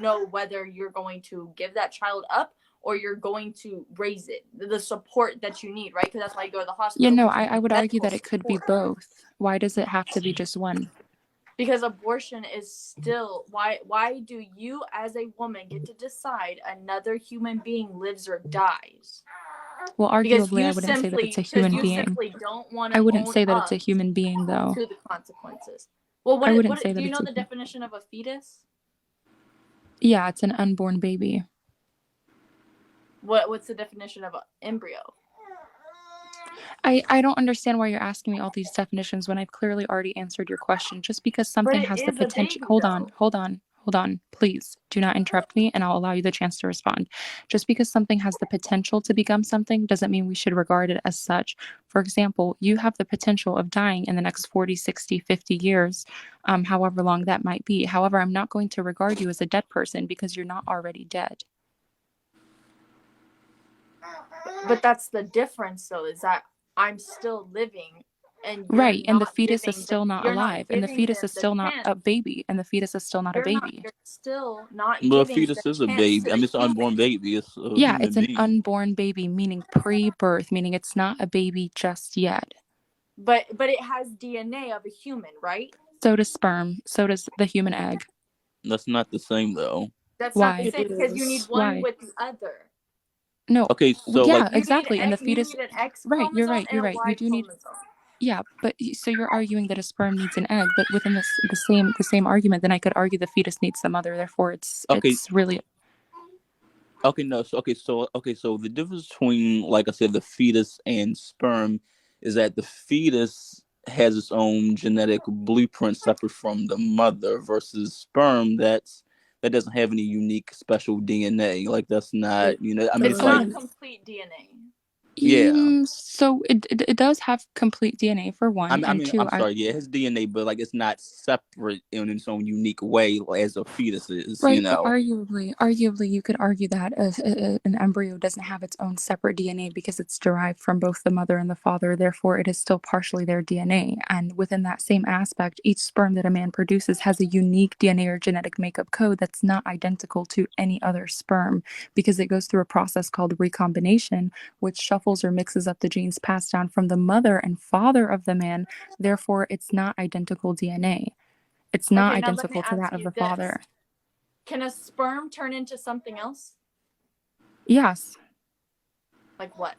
know whether you're going to give that child up or you're going to raise it, the support that you need, right? Because that's why you go to the Yeah, hospital. no, Because you I need would argue medical that it could be support. both. Why does it have to be just one? Because abortion is still, why do you as a woman get to decide another human being lives or dies? Well, arguably, I wouldn't say that it's a human being. Simply don't want I to wouldn't own say that it's a up human being, though. to the consequences. Well, I wouldn't say do that you it's know a... the definition of a fetus? Yeah, it's an unborn baby. What's the definition of an embryo? I don't understand why you're asking me all these definitions when I've clearly already answered your question. Just because something has the potential... Hold on. Please do not interrupt me, and I'll allow you the chance to respond. Just because something has the potential to become something doesn't mean we should regard it as such. For example, you have the potential of dying in the next 40, 60, 50 years, however long that might be. However, I'm not going to regard you as a dead person because you're not already dead. But that's the difference, though, is that I'm still living, and right, and the fetus is still not alive, and the fetus is still not chance. a baby, and the fetus is still not a baby. You're still not But a giving fetus is a chance baby. to I mean, the it's an unborn baby. It's a Yeah, human it's an being. unborn baby, meaning pre-birth, meaning it's not a baby just yet. But it has DNA of a human, right? So does sperm. So does the human egg. That's not the same, though. That's Why? not the same, because you need one with the other. No. Okay, so yeah, like exactly. And the fetus. You need an X right, you're chromosome right. You're and a right. Y You do need. chromosome. Yeah, but so you're arguing that a sperm needs an egg, but within this the same argument, then I could argue the fetus needs the mother. Therefore, it's really. Okay, no. So the difference between, like I said, the fetus and sperm is that the fetus has its own genetic blueprint separate from the mother, versus sperm that doesn't have any unique special DNA. Like, that's not, I mean, it's not complete DNA. Yeah. So it does have complete DNA for one, I and mean, two. I'm sorry. Yeah, it has DNA, but like it's not separate in its own unique way as a fetus is. Right, but arguably, you could argue that an embryo doesn't have its own separate DNA because it's derived from both the mother and the father. Therefore, it is still partially their DNA. And within that same aspect, each sperm that a man produces has a unique DNA or genetic makeup code that's not identical to any other sperm, because it goes through a process called recombination, which shuffles or mixes up the genes passed down from the mother and father of the man. Therefore, it's not identical DNA. It's not identical to that of the father. Can a sperm turn into something else? Yes. Like what?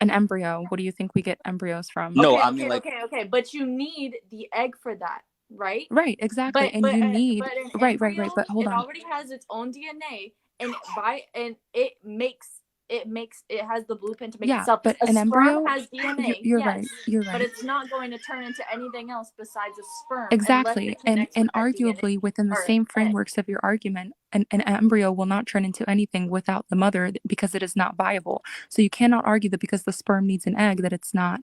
An embryo. What do you think we get embryos from? No, I mean, like... Okay. But you need the egg for that, right? Right, exactly. But you need... Right. But hold on. It already has its own DNA, and it has the blueprint to make itself. But an embryo has DNA. You're right. But it's not going to turn into anything else besides a sperm. Exactly. And arguably within the same frameworks of your argument, an embryo will not turn into anything without the mother because it is not viable. So you cannot argue that because the sperm needs an egg that it's not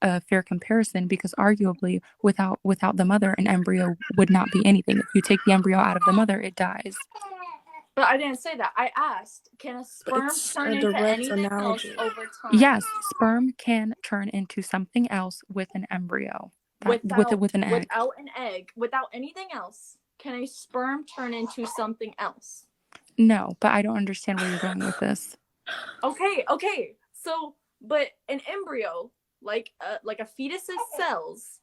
a fair comparison, because arguably without the mother, an embryo would not be anything. If you take the embryo out of the mother, it dies. But I didn't say that. I asked, can a sperm turn into anything else over time? Yes, sperm can turn into something else with an embryo. With an egg. Without an egg, without anything else, can a sperm turn into something else? No, but I don't understand where you're going with this. Okay. So, but an embryo, like a fetus's cells,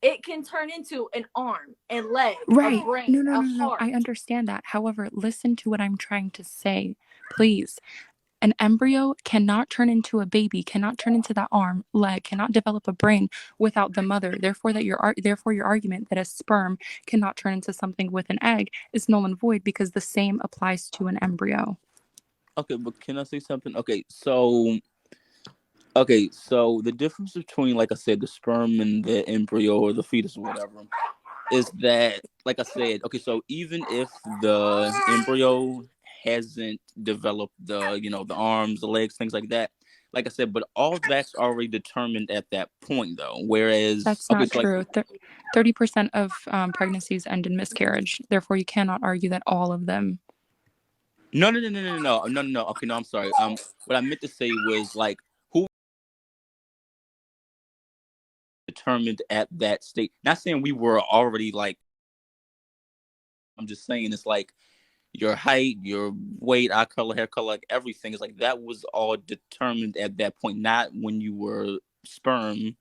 it can turn into an arm, a leg, right. A brain, a heart. I understand that. However, listen to what I'm trying to say, please. An embryo cannot turn into a baby, cannot turn into that arm, leg, cannot develop a brain without the mother. Therefore, your argument that a sperm cannot turn into something with an egg is null and void, because the same applies to an embryo. Okay, but can I say something? Okay, so the difference between, like I said, the sperm and the embryo or the fetus or whatever is that, like I said, okay, so even if the embryo hasn't developed the arms, the legs, things like that, like I said, but all that's already determined at that point, though. Whereas that's not true. 30% of pregnancies end in miscarriage. Therefore, you cannot argue that all of them. No. Okay, no, I'm sorry. What I meant to say was, like, who determined at that state. Not saying we were already, like, I'm just saying it's like your height, your weight, eye color, hair color, like everything is like that was all determined at that point, not when you were sperm,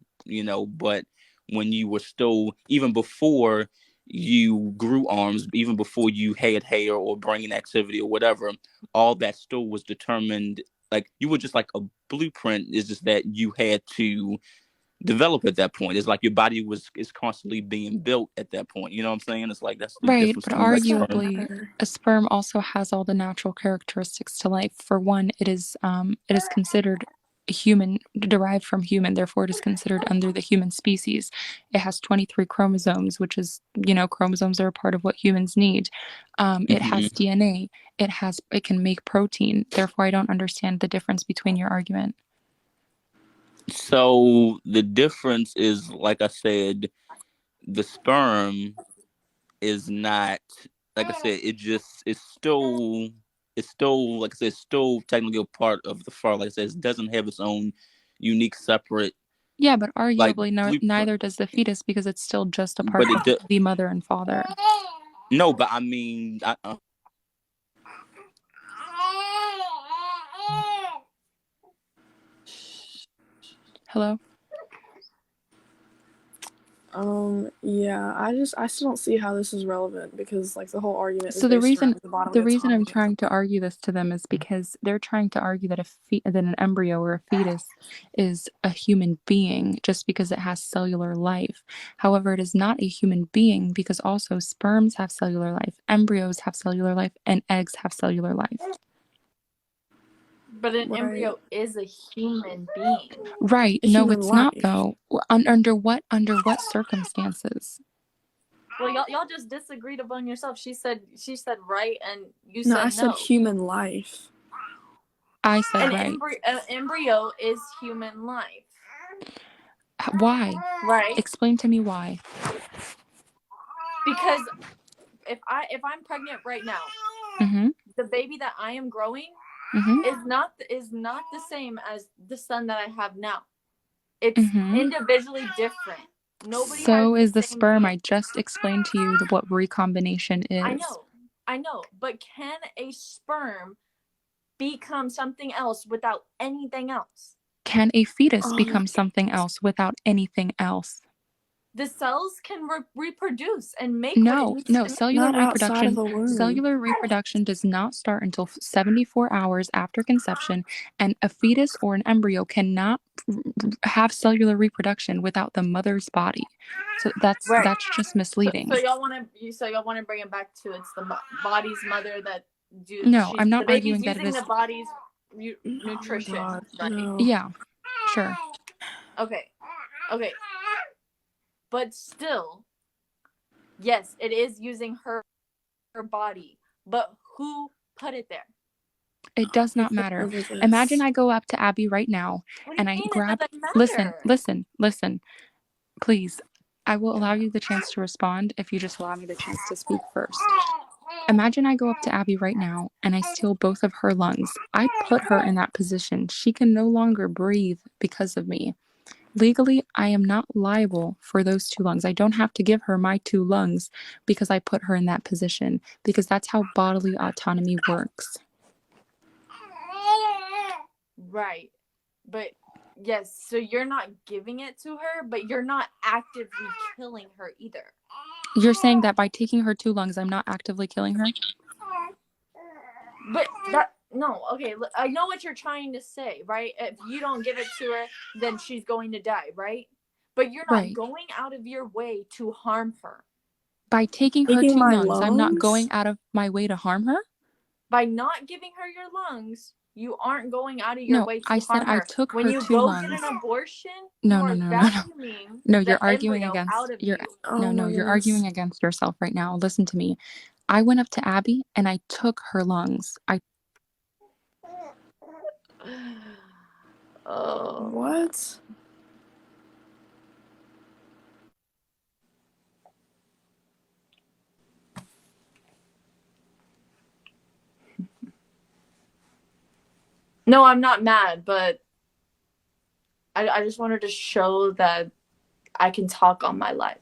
but when you were still, even before you grew arms, even before you had hair or brain activity or whatever, all that still was determined. Like you were just like a blueprint. It's just that you had to develop at that point. It's like your body is constantly being built at that point. You know what I'm saying? It's like that's the Right, difference but between like sperm. arguably a sperm also has all the natural characteristics to life. For one, it is considered human, derived from human, therefore it is considered under the human species. It has 23 chromosomes, which is, chromosomes are a part of what humans need. It has DNA. It can make protein. Therefore, I don't understand the difference between your argument. So the difference is, like I said, the sperm is not, like I said, it's still, like I said, it's still technically a part of the fur. Like I said, it doesn't have its own unique separate Yeah, but like arguably blueprint. neither does the fetus because it's still just a part But of the mother and father. no, but I mean, Hello? Yeah, I still don't see how this is relevant because like the whole argument is So the based around reason bodily I'm autonomy. trying to argue this to them is because they're trying to argue that that an embryo or a fetus is a human being just because it has cellular life. However, it is not a human being because also sperms have cellular life, embryos have cellular life, and eggs have cellular life. But an Right. embryo is a human being. Right. A No, human it's not life. though. Under what circumstances? Well, y'all just disagreed among yourself. She said right, and you No, said I said human life. I said An right. embryo is human life. Why? Right? Explain to me why. Because if I'm pregnant right now, Mm-hmm. the baby that I am growing Mm-hmm. is not the same as the son that I have now. It's Mm-hmm. individually different. Nobody So has is the same sperm. DNA. I just explained to you what recombination is. I know, but can a sperm become something else without anything else? Can a fetus become something else without anything else? The cells can reproduce and make No, what it needs to cellular Not outside of reproduction. the womb. Cellular reproduction does not start until 74 hours after conception, and a fetus or an embryo cannot have cellular reproduction without the mother's body. So that's just misleading. So y'all want to bring it back to it's the body's mother that do. No, I'm not the baby's arguing that it using is the body's nutrition, God, right? no. Yeah, sure. Okay. But still, yes, it is using her body. But who put it there? It does not matter. Imagine I go up to Abby right now and I grab. Listen. Please, I will allow you the chance to respond if you just allow me the chance to speak first. Imagine I go up to Abby right now and I steal both of her lungs. I put her in that position. She can no longer breathe because of me. Legally, I am not liable for those 2 lungs. I don't have to give her my 2 lungs because I put her in that position, because that's how bodily autonomy works. Right. But yes, so you're not giving it to her, but you're not actively killing her either. You're saying that by taking her 2 lungs, I'm not actively killing her? But no, okay, I know what you're trying to say, right? If you don't give it to her, then she's going to die, right? But you're not going out of your way to harm her. By taking her 2 lungs, I'm not going out of my way to harm her? By not giving her your lungs, you aren't going out of your way to harm her. No, I said I took her 2 lungs. When you go get an abortion, No, you're arguing against yourself right now. Listen to me. I went up to Abby and I took her lungs. What? No, I'm not mad, but I just wanted to show that I can talk on my life.